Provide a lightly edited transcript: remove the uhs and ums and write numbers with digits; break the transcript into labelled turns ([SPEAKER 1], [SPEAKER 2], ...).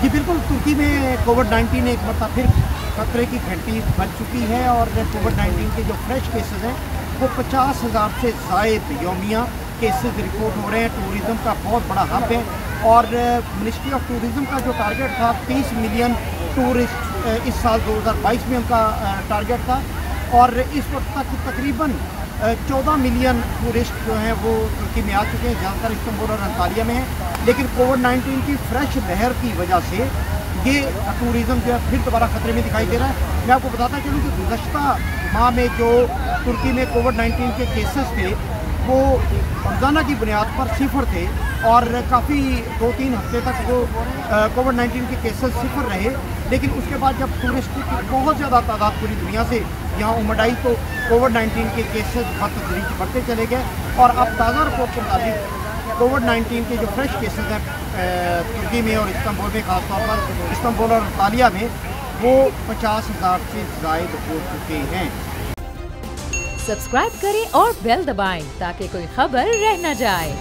[SPEAKER 1] जी बिल्कुल, तुर्की में कोविड-19 एक मरतबा फिर खतरे की घंटी बज चुकी है और कोविड-19 के जो फ्रेश केसेस हैं वो 50,000 से ज़ायद यौमिया केसेस रिपोर्ट हो रहे हैं। टूरिज़्म का बहुत बड़ा हब है और मिनिस्ट्री ऑफ टूरिज़्म का जो टारगेट था 30 मिलियन टूरिस्ट इस साल 2022 में उनका टारगेट था और इस वक्त तक तकरीबन 14 मिलियन टूरिस्ट जो हैं वो तुर्की में आ चुके हैं, ज़्यादातर इस्तांबुल और अंतालिया में हैं। लेकिन कोविड-19 की फ्रेश लहर की वजह से ये टूरिज़्म जो है फिर दोबारा ख़तरे में दिखाई दे रहा है। मैं आपको बताता चलूँ कि गुज़श्ता माह में जो तुर्की में कोविड-19 के केसेस थे वो रोज़ाना की बुनियाद पर सिफर थे और काफ़ी 2-3 हफ्ते तक वो कोविड-19 के केसेस सिफर रहे। लेकिन उसके बाद जब टूरिस्ट की बहुत ज़्यादा तादाद पूरी दुनिया से यहाँ उमड़ आई तो कोविड-19 के केसेस बतदरीज बढ़ते चले गए और अब ताज़ा रिपोर्ट के मुताबिक कोविड-19 के जो फ्रेश केसेस हैं तुर्की में और इस्तांबुल में, ख़ासतौर पर इस्तांबुल और अंतालिया में, वो 50,000 से ज़ायद हो चुके हैं।
[SPEAKER 2] सब्सक्राइब करें और बेल दबाएं ताकि कोई खबर रह न जाए।